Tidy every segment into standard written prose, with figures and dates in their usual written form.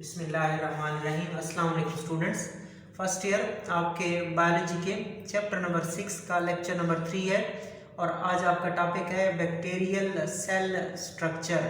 बिस्मिल्लाहिर्रहमानिर्रहीम। अस्सलाम वालेकुम स्टूडेंट्स। फर्स्ट ईयर आपके बायोलॉजी के चैप्टर नंबर 6 का लेक्चर नंबर 3 है और आज आपका टॉपिक है bacterial cell structure.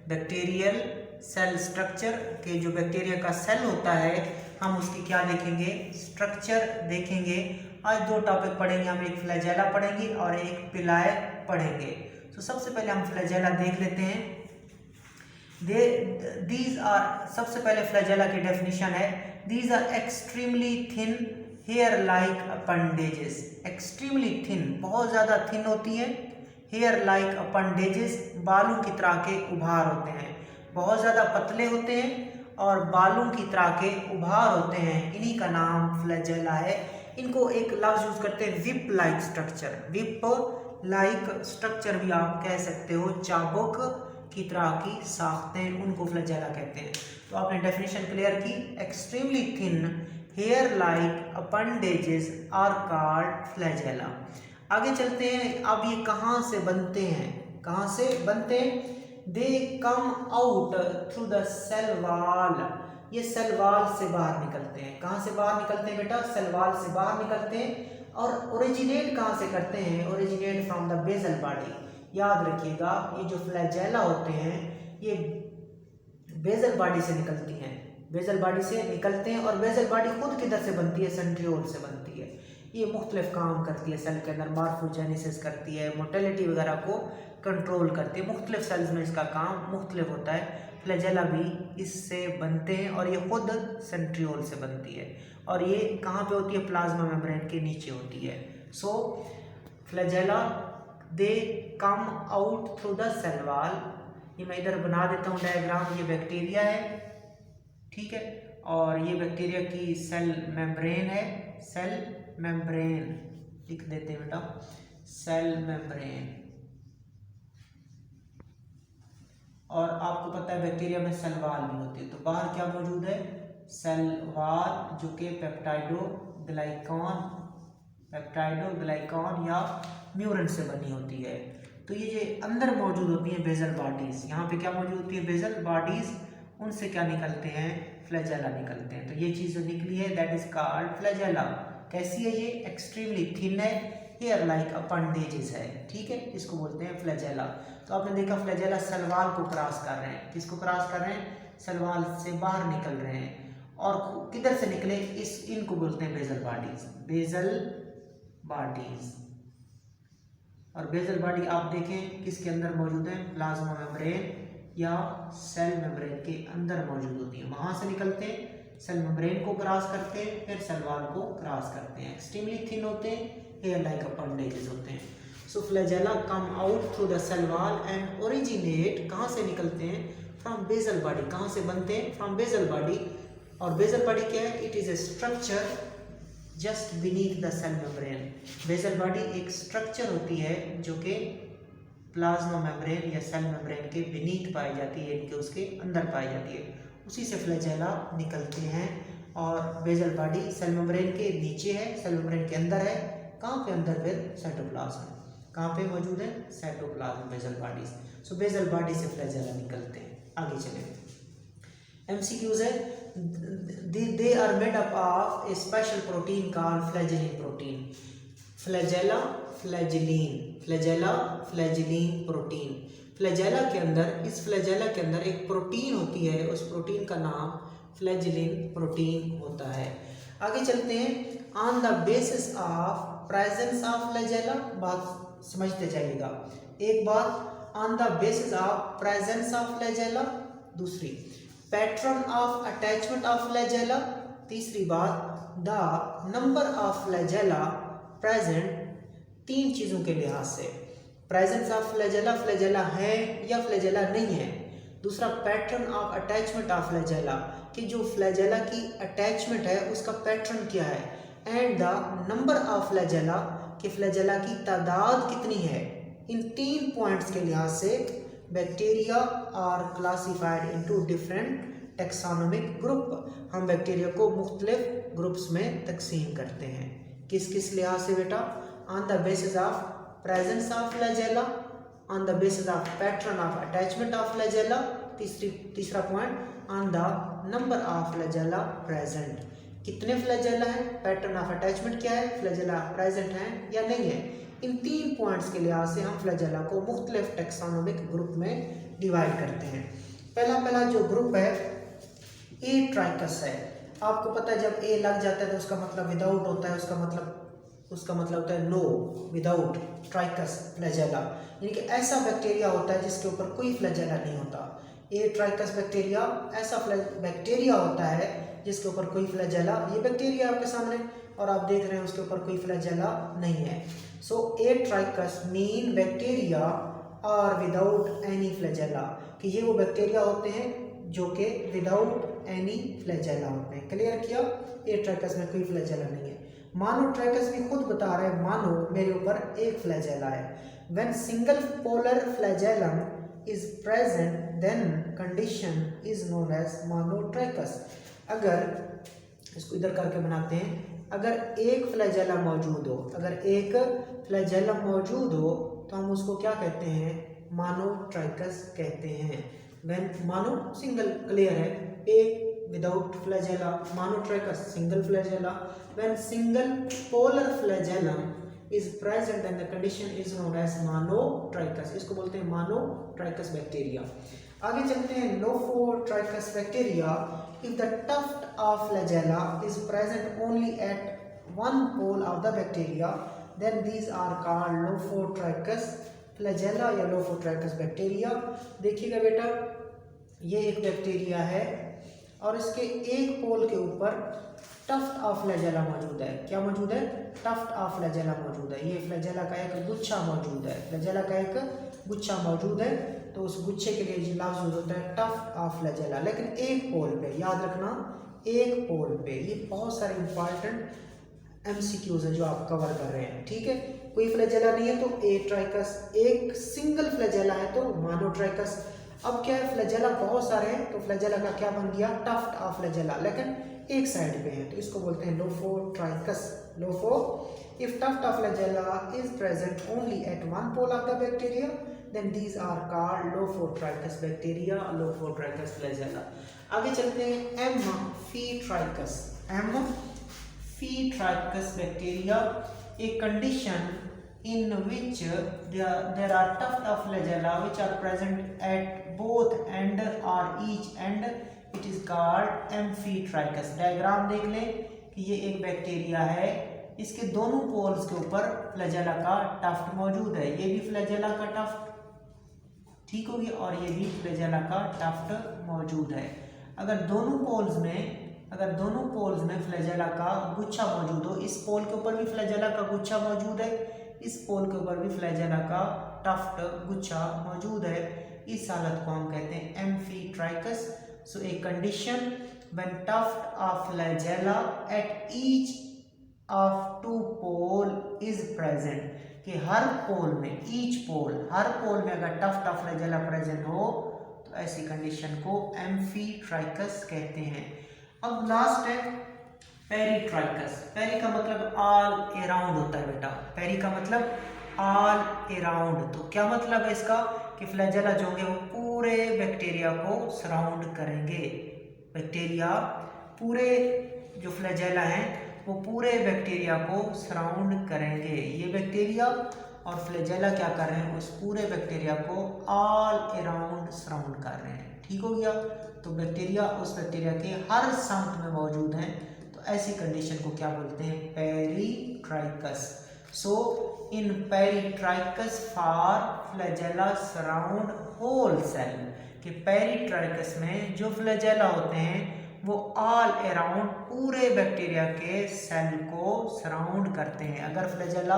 Bacterial cell structure के जो बैक्टीरिया का सेल होता है हम उसकी क्या देखेंगे, स्ट्रक्चर देखेंगे। आज दो टॉपिक पढ़ेंगे, हम एक फ्लैजेला पढ़ेंगे और एक पिलाए पढ़ेंगे। तो सबसे पहले हम फ्लैजेला देख लेते हैं। दीज आर, सबसे पहले फ्लैजेला की डेफिनेशन है, these are extremely thin hair like appendages. Extremely thin, बहुत ज़्यादा थिन होती है। हेयर लाइक अपेंडेजेस, बालों की तरह के उभार होते हैं। बहुत ज़्यादा पतले होते हैं और बालों की तरह के उभार होते हैं। इन्हीं का नाम फ्लैजेला है। इनको एक लफ्ज़ यूज़ करते हैं, whip like structure. Whip like structure भी आप कह सकते हो, चाबुक की तरह की साख्तें, उनको फ्लैजेला कहते हैं। तो आपने डेफिनेशन क्लियर की, extremely thin hair like appendages are called flagella. आगे चलते हैं। अब ये कहाँ से बनते हैं, कहाँ से बनते हैं? They come out through the cell wall. ये सेल वाल से बाहर निकलते हैं। कहाँ से बाहर निकलते हैं बेटा? सेल वाल से बाहर निकलते हैं। और ओरिजिनेट कहाँ से करते हैं? Originate from the basal body. याद रखिएगा, ये जो फ्लैजेला होते हैं ये बेसल बॉडी से निकलती हैं। बेसल बॉडी से निकलते हैं और बेसल बॉडी खुद किधर से बनती है? सेंट्रियोल से बनती है। ये मुख्तलिफ काम करती है सेल के अंदर, मॉर्फोजेनेसिस करती है, मोटेलिटी वगैरह को कंट्रोल करती है। मुख्तलिफ सेल्स में इसका काम मुख्तलिफ होता है। फ्लैजेला भी इससे बनते हैं और ये खुद सेंट्रियोल से बनती है। और ये कहाँ पे होती है? प्लाज्मा मेम्ब्रेन के नीचे होती है। So flagella they come out through the cell wall. ये मैं इधर बना देता हूँ डायग्राम। ये बैक्टीरिया है, ठीक है, और ये बैक्टीरिया की सेल मेम्ब्रेन है। सेल मेम्ब्रेन लिख देते हैं बेटा, सेल मेम्ब्रेन। और आपको पता है बैक्टीरिया में सेल वाल भी होती है। तो बाहर क्या मौजूद है? सेल वाल, जो कि पेप्टाइडोग्लाइकॉन या म्यूरन से बनी होती है। तो ये जो अंदर मौजूद होती है बेसल बॉडीज, यहाँ पे क्या मौजूद होती है? Basal bodies. उनसे क्या निकलते हैं? फ्लैजेला निकलते हैं। तो ये चीज़ जो निकली है दैट इज कॉल्ड फ्लैजेला। कैसी है ये? एक्सट्रीमली थिन है, हेयर लाइक अपेंडेजेस है, ठीक है, इसको बोलते हैं फ्लैजेला। तो आपने देखा फ्लैजेला सलवाल को क्रॉस कर रहे हैं। किसको क्रॉस कर रहे हैं? सलवाल से बाहर निकल रहे हैं। और किधर से निकले? इनको बोलते हैं बेसल बॉडीज। Basal bodies. और बेसल बॉडी आप देखें किसके अंदर मौजूद है? प्लाज्मा मेम्ब्रेन या सेल मेम्ब्रेन के अंदर मौजूद होती है। वहां से निकलते हैं, सेल मेम्ब्रेन को क्रॉस करते हैं, फिर सेल वॉल को क्रॉस करते हैं। एक्सट्रीमली थिन होते हैं, हेयर लाइक अपेंडेजेस होते हैं। So flagella come out through the cell wall and originate, कहाँ से निकलते हैं? From basal body. कहाँ से बनते हैं? From basal body. और बेसल बॉडी क्या है? It is a structure just beneath the cell membrane. Basal body एक स्ट्रक्चर होती है जो कि प्लाज्मा मेम्ब्रेन या सेल मेम्ब्रेन के बीनीथ पाई जाती है, इनके उसके अंदर पाई जाती है। उसी से फ्लैजेला निकलते हैं। और बेसल बॉडी सेल मेम्ब्रेन के नीचे है, सेल मेम्ब्रेन के अंदर है। कहाँ पे अंदर? फिर साइटोप्लाज्म। कहाँ पे मौजूद है? Cytoplasm, basal bodies. So basal body से फ्लैजेला निकलते हैं। आगे चलें। MCQs है, they are made up of a special protein called flagellin protein. Flagella flagellin, flagella flagellin protein. Flagella के अंदर, इस फ्लैजेला के अंदर एक प्रोटीन होती है, उस प्रोटीन का नाम फ्लैजेलिन प्रोटीन होता है। आगे चलते हैं। On the basis of presence of flagella, बात समझते जाइएगा। एक बात on the basis of presence of flagella, दूसरी pattern of attachment of flagella, तीसरी बात the number of flagella present. तीन चीज़ों के लिहाज से, प्रेजेंस ऑफ फ्लैजेला, फ्लैजेला है या फ्लैजेला नहीं है। दूसरा pattern of attachment of flagella, कि जो फ्लैजेला की अटैचमेंट है उसका पैटर्न क्या है। And the number of flagella, कि फ्लैजेला की तादाद कितनी है। इन तीन पॉइंट्स के लिहाज से bacteria are classified into different taxonomic group. हम बैक्टीरिया को मुख्तलिफ ग्रुप्स में तकसीम करते हैं। किस किस लिहाज से बेटा? On the basis of presence of flagella, on the basis of pattern of attachment of flagella तीसरा point, on the number of flagella present, कितने फ्लैजेला है, पैटर्न ऑफ अटैचमेंट क्या है, फ्लैजेला प्रेजेंट है या नहीं है। इन 3 पॉइंट्स के लिहाज से हम फ्लैजेला को मुख्तलिफ टेक्सोनोमिक ग्रुप में डिवाइड करते हैं। पहला जो ग्रुप है ए ट्राइकस है। आपको पता है जब ए लग जाता है तो उसका मतलब विदाउट होता है, उसका मतलब होता है नो, विदाउट ट्राइकस फ्लैजेला, यानी कि ऐसा बैक्टीरिया होता है जिसके ऊपर कोई फ्लैजेला नहीं होता। ए ट्राइकस बैक्टीरिया ऐसा बैक्टीरिया होता है जिसके ऊपर कोई फ्लैजेला, ये बैक्टीरिया आपके सामने और आप देख रहे हैं उसके ऊपर कोई फ्लैजेला नहीं है। सो ए ट्राइकस मीन बैक्टीरिया और विदाउट एनी फ्लैजेला, कि ये वो बैक्टीरिया होते हैं जो कि विदाउट एनी फ्लैजेला होते हैं। क्लियर किया, ए ट्राइकस में कोई फ्लैजेला नहीं है। मानो ट्राइकस भी खुद बता रहे हैं, मानो मेरे ऊपर एक फ्लैजेला है। When single polar flagellum is present then condition is known as monotrichous. अगर इसको इधर करके बनाते हैं, अगर एक फ्लैजेला मौजूद हो, अगर एक फ्लैजेला मौजूद हो तो हम उसको क्या कहते हैं, मोनोट्राइकस कहते हैं। व्हेन मोनो सिंगल, क्लियर है, एक without flagella, monotrachus single flagella. When single polar flagellum is present then the condition is known as monotrichus, इसको बोलते हैं monotrichus बैक्टीरिया। आगे चलते हैं, Lophotrichus bacteria, if the tuft of flagella is present only at one pole of the bacteria then these are called Lophotrichus flagella या Lophotrichus bacteria. देखिएगा बेटा, ये एक बैक्टीरिया है और इसके एक पोल के ऊपर टफ्ट ऑफ फ्लैजेला मौजूद है। क्या मौजूद है, टफ्ट ऑफ फ्लैजेला मौजूद है। ये फ्लैजेला का एक गुच्छा मौजूद है, फ्लैजेला का एक गुच्छा मौजूद है, तो उस गुच्छे के लिए लफ्ज यूज होता है टफ्ट ऑफ फ्लैजेला, लेकिन एक पोल पे, याद रखना एक पोल पे। ये बहुत सारे इंपॉर्टेंट एमसीक्यूज हैं जो आप कवर कर रहे हैं, ठीक है। कोई फ्लैजेला नहीं है तो ए ट्राइकस, एक सिंगल फ्लैजेला है तो मोनोट्राइकस। अब क्या है, फ्लैजेला बहुत सारे हैं तो फ्लैजेला का क्या बन गया, टफ्ट ऑफ फ्लैजेला, लेकिन एक साइड पे है तो इसको बोलते हैं lophotrichous. Lopho, if tuft of flagella is present only at one pole of the bacteria then these are called lophotrichous bacteria, lophotrichous flagella. आगे चलते हैं, amphitrichous. Amphitrichous bacteria, a condition in which there are tuft of flagella which are present at both end or each end, it is called amphitrachus। Diagram देख लें कि ये एक bacteria है, इसके दोनों पोल्स के ऊपर फ्लैजेला का टफ्ट मौजूद है। ये भी फ्लैजेला का टफ्ट, ठीक होगी, और ये भी फ्लैजेला का टफ्ट मौजूद है। अगर दोनों पोल्स में फ्लैजेला का गुच्छा मौजूद हो, इस पोल के ऊपर भी फ्लैजेला का गुच्छा मौजूद है, इस पोल के ऊपर भी फ्लैजेला का टफ्ट गुच्छा मौजूद है, इस हालत को हम कहते हैं amphitrichous. So a condition when tuft of flagella at each of two pole is present, कि हर पोल में, हर पोल में अगर टफ्ट ऑफ फ्लैजेला प्रेजेंट हो तो ऐसी कंडीशन को एम्फीट्राइकस कहते हैं। अब लास्ट है पेरीट्राइकस। पेरी का मतलब ऑल अराउंड होता है बेटा, पेरी का मतलब ऑल अराउंड। तो क्या मतलब है इसका, कि फ्लैजेला जो होंगे वो पूरे बैक्टीरिया को सराउंड करेंगे। बैक्टीरिया पूरे, जो फ्लैजेला हैं वो पूरे बैक्टीरिया को सराउंड करेंगे। ये बैक्टीरिया और फ्लैजेला क्या कर रहे हैं, उस पूरे बैक्टीरिया को ऑल अराउंड सराउंड कर रहे हैं, ठीक हो गया। तो बैक्टीरिया उस बैक्टीरिया के हर सम्प में मौजूद हैं, तो ऐसी कंडीशन को क्या बोलते हैं, peritrichous. So in peritrichous for flagella surround whole cell, कि पेरीट्राइकस में जो फ्लैजेला होते हैं वो ऑल अराउंड पूरे बैक्टीरिया के सेल को सराउंड करते हैं। अगर फ्लैजेला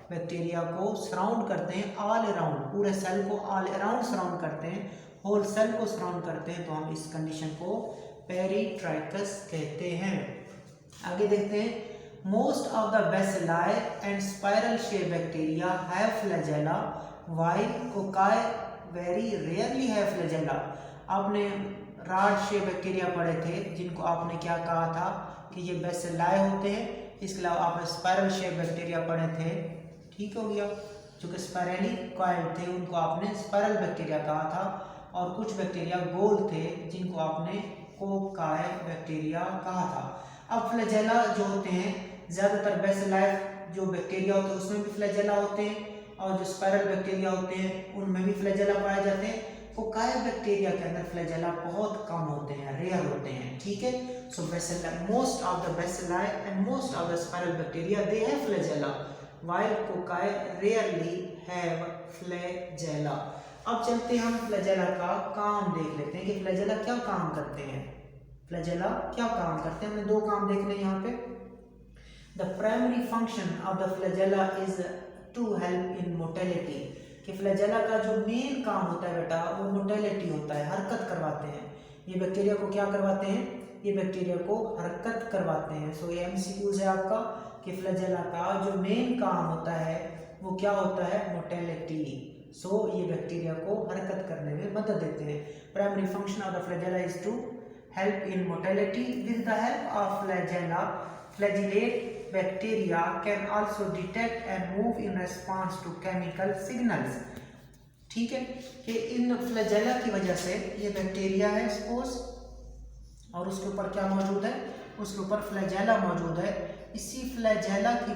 बैक्टीरिया को सराउंड करते हैं ऑल अराउंड, पूरे सेल को ऑल अराउंड सराउंड करते हैं, होल सेल को सराउंड करते हैं, तो हम इस कंडीशन को पेरीट्राइकस कहते हैं। आगे देखते हैं, most of the bacilli and spiral shape bacteria have flagella while cocci very rarely have flagella. आपने रॉड शेप बैक्टीरिया पढ़े थे जिनको आपने क्या कहा था कि ये बेसिलाई होते हैं, इसके अलावा आपने स्पाइरल शेप बैक्टीरिया पढ़े थे, ठीक हो गया, जो कि स्पाइरली कॉइल थे उनको आपने स्पाइरल बैक्टीरिया कहा था। और कुछ बैक्टीरिया गोल थे जिनको आपने कोकाई बैक्टीरिया कहा था। अब फ्लैजेला जो होते हैं ज़्यादातर बेसिलाई जो बैक्टीरिया होते हैं उसमें भी फ्लैजेला होते हैं, और जो स्पाइरल बैक्टीरिया होते हैं उनमें भी फ्लैजेला पाए जाते हैं। कोकाई बैक्टीरिया के अंदर फ्लैजेला बहुत कम होते हैं, रेयर होते हैं, ठीक है। So bacilli, most of the bacilli and most of the spiral bacteria they have flagella, while cocci rarely have flagella. अब चलते हैं हम फ्लैजेला का काम देख लेते हैं कि फ्लैजेला क्या काम करते हैं। फ्लैजेला क्या काम करते हैं, हमने दो काम देखने हैं यहाँ पे। The primary function of the flagella is to help in motility, कि फ्लैजेला का जो मेन काम होता है बेटा वो मोटेलिटी होता है, हरकत करवाते हैं। ये बैक्टीरिया को क्या करवाते हैं, ये बैक्टीरिया को हरकत करवाते हैं। सो ये एमसीक्यूज है आपका कि फ्लैजेला का जो मेन काम होता है वो क्या होता है, मोटेलिटी। सो ये बैक्टीरिया को हरकत करने में मदद देते हैं। Primary function of the flagella is to help in motility. With the help of flagella, flagellate bacteria can also detect and move in response to chemical signals। ठीक है, कि इन फ्लैजेला की वजह से ये बैक्टीरिया है सपोज, और उसके ऊपर क्या मौजूद है, उसके ऊपर फ्लैजेला मौजूद है। इसी फ्लैजेला की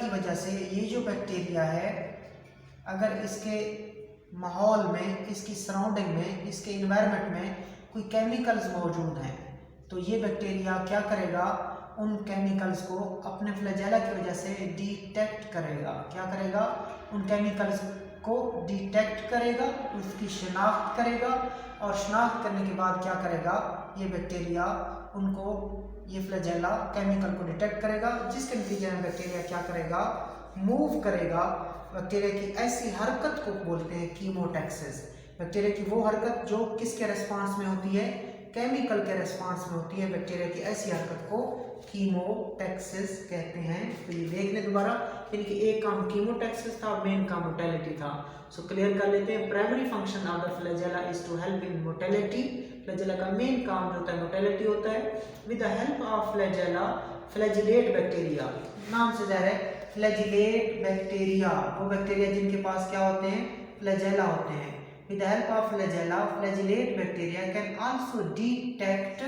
वजह से ये जो बैक्टीरिया है, अगर इसके माहौल में, इसकी सराउंडिंग में, इसके इन्वायरमेंट में कोई केमिकल्स मौजूद हैं, तो ये बैक्टीरिया क्या करेगा, उन केमिकल्स को अपने फ्लैजेला की वजह से डिटेक्ट करेगा। क्या करेगा, उन केमिकल्स को डिटेक्ट करेगा, उसकी शिनाख्त करेगा, और शिनाख्त करने के बाद क्या करेगा, ये बैक्टीरिया उनको, ये फ्लैजेला केमिकल को डिटेक्ट करेगा, जिसके नतीजे में बैक्टीरिया क्या करेगा, मूव करेगा। बैक्टीरिया की ऐसी हरकत को बोलते हैं कीमोटैक्सिस। बैक्टीरिया की वो हरकत जो किसके रेस्पॉन्स में होती है, केमिकल के रेस्पॉन्स में होती है। बैक्टीरिया की ऐसी हरकत को कीमोटैक्सिस कहते हैं। तो ये देख लें दोबारा, इनकी एक काम कीमोटैक्सिस था, मेन काम मोटेलिटी था। सो क्लियर कर लेते हैं। Primary function of the flagella is to help in motility. Flagella का मेन काम जो होता है मोटेलिटी होता है। With the help of flagella, flagellate bacteria, नाम से जाहिर है फ्लैजिलेट बैक्टीरिया, वो बैक्टीरिया जिनके पास क्या होते हैं, फ्लैजेला होते हैं। With the help of flagella, flagellate bacteria can also detect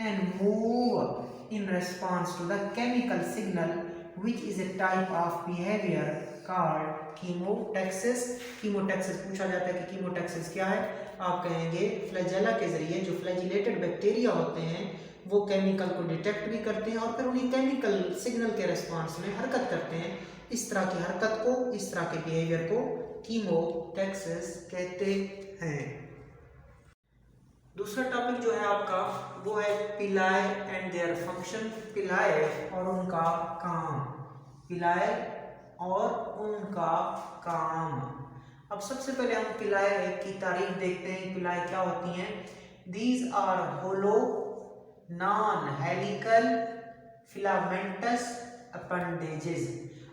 and move in response to the chemical signal, which is a type of behavior called chemotaxis। chemotaxis पूछा जाता है कि chemotaxis क्या है, आप कहेंगे फ्लैजेला के जरिए जो फ्लैजिलेटेड बैक्टीरिया होते हैं वो केमिकल को डिटेक्ट भी करते हैं और फिर उन्हीं केमिकल सिग्नल के रेस्पॉन्स में हरकत करते हैं। इस तरह की हरकत को, इस तरह के बिहेवियर को कीमोटैक्सिस कहते हैं। दूसरा टॉपिक जो है आपका वो है पिलाए एंड देयर फंक्शन। पिलाए और उनका काम, पिलाए और उनका काम। अब सबसे पहले हम पिलाए की तारीफ देखते हैं। पिलाए क्या होती हैं? These are hollow non helical filamentous appendages.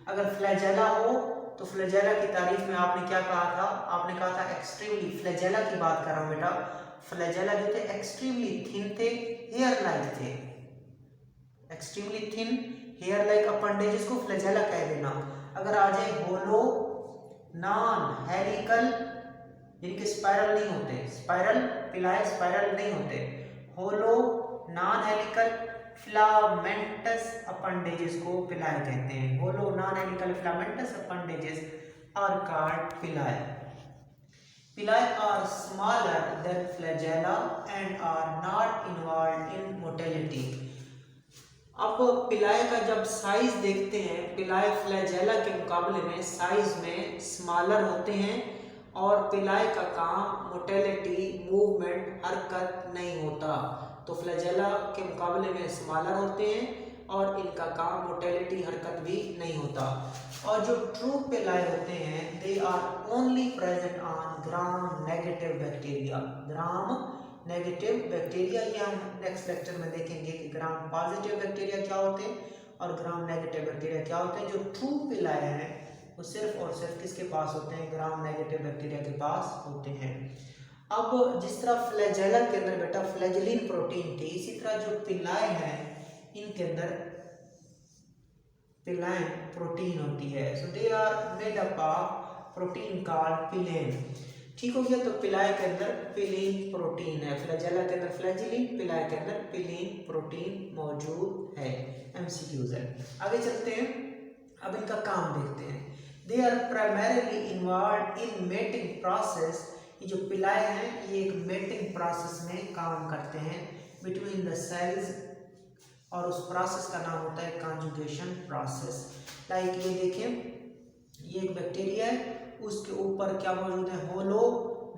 अगर फ्लैजेला हो तो फ्लैजेला की तारीफ में आपने क्या कहा था? आपने कहा था एक्सट्रीमली, फ्लैजेला की बात कर रहा हूं बेटा, फ्लैजेला जो थे एक्सट्रीमली थिन थे, हेयर लाइक थे। Extremely thin hair like appendages को फ्लैजेला कह देना। अगर आ जाए होलो नॉन हेलिकल, जिनके स्पाइरल नहीं होते, स्पाइरल पिलाए स्पाइरल नहीं होते, hollow non helical filamentous appendages को पिलाए कहते हैं। Hollow non helical filamentous appendages are called pili. Pili are smaller than flagella and are not involved in motility. अब pili का जब साइज देखते हैं, पिलाए फ्लैजेला के मुकाबले में साइज में स्मॉलर होते हैं और पिलाए का काम मोटेलिटी, मूवमेंट, हरकत नहीं होता। तो फ्लैजेला के मुकाबले में स्मॉलर होते हैं और इनका काम मोटेलिटी, हरकत भी नहीं होता। और जो ट्रू पिलाए होते हैं they are only present on gram negative bacteria. Gram negative bacteria, ये हम नेक्स्ट लेक्चर में देखेंगे कि ग्राम पॉजिटिव बैक्टीरिया क्या होते हैं और ग्राम नेगेटिव बैक्टीरिया क्या होते हैं। जो ट्रू पिलाए हैं वो सिर्फ और सिर्फ किसके पास होते हैं? ग्राम नेगेटिव बैक्टीरिया के पास होते हैं। अब जिस तरह फ्लैजेला के अंदर बेटा फ्लैजिलिन प्रोटीन थी, इसी तरह जो पिलाए हैं इनके अंदर पिलाइन प्रोटीन होती है। So they are made up of protein called pilin. ठीक हो गया। तो पिलाय के अंदर पिलीन प्रोटीन है, फ्लैजेला के अंदर फ्लैजिलिन, पिलाय के अंदर पिलीन प्रोटीन मौजूद है। एमसीक्यूज है। आगे चलते हैं, अब इनका काम देखते हैं। They are primarily involve in mating process. ये जो पिलाय हैं ये एक मेटिंग प्रोसेस में काम करते हैं बिटवीन द सेल्स, और उस प्रोसेस का नाम होता है कॉन्जुगेशन प्रोसेस। लाइक ये देखें, ये एक बैक्टीरिया है, उसके ऊपर क्या मौजूद है, होलो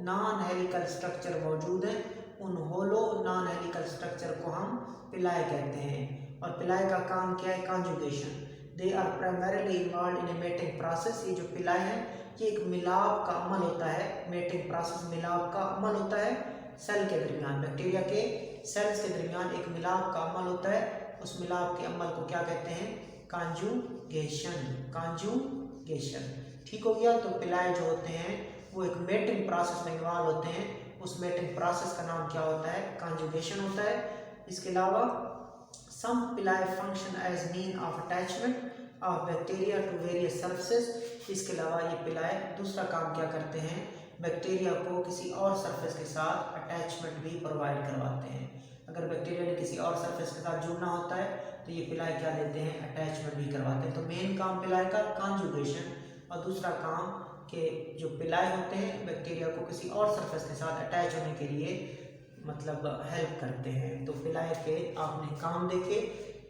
नॉन हेलिकल स्ट्रक्चर मौजूद है। उन होलो नॉन हेलिकल स्ट्रक्चर को हम पिलाय कहते हैं, और पिलाय का काम क्या है, conjugation. They are primarily involve in a mating process. ये जो पिलाय है ये एक मिलाप का अमल होता है, मेटिंग प्रोसेस मिलाप का अमल होता है सेल के दरमियान, बैक्टीरिया के सेल्स के दरमियान एक मिलाप का अमल होता है। उस मिलाप के अमल को क्या कहते हैं, कॉन्जुगेशन। कॉन्जुगेशन। ठीक हो गया। तो पिलाय जो होते हैं वो एक मेटिंग प्रोसेस में इन्वॉल्व होते हैं, उस मेटिंग प्रोसेस का नाम क्या होता है, कॉन्जुगेशन होता है। इसके अलावा some pili function as mean of attachment of bacteria to various surfaces. इसके अलावा ये पिलाय दूसरा काम क्या करते हैं, बैक्टीरिया को किसी और सरफेस के साथ अटैचमेंट भी प्रोवाइड करवाते हैं। अगर बैक्टीरिया ने किसी और सरफेस के साथ जुड़ना होता है तो ये पिलाय क्या देते हैं, अटैचमेंट भी करवाते हैं। तो मेन काम पिलाय का कॉन्जुगेशन, और दूसरा काम के जो पिलाय होते हैं बैक्टीरिया को किसी और सरफेस के साथ अटैच होने के लिए मतलब हेल्प करते हैं। तो पिलाय के आपने काम देखे,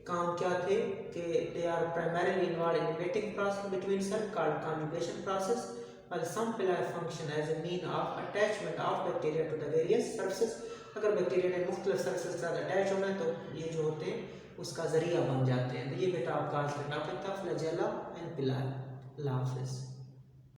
काम क्या थे कि they are primarily involve in mating process between cell called conjugation process, और some pili function as a mean of attachment of bacteria to the various surfaces. अगर बैक्टीरिया ने मुख्तलिफ सर्फेस के साथ अटैच होना है तो ये जो होते हैं उसका जरिया बन जाते हैं। तो ये बेटा आपका आज का टॉपिक था, फ्लैजेला एंड पिलाय। अल्लाह हाफिज़।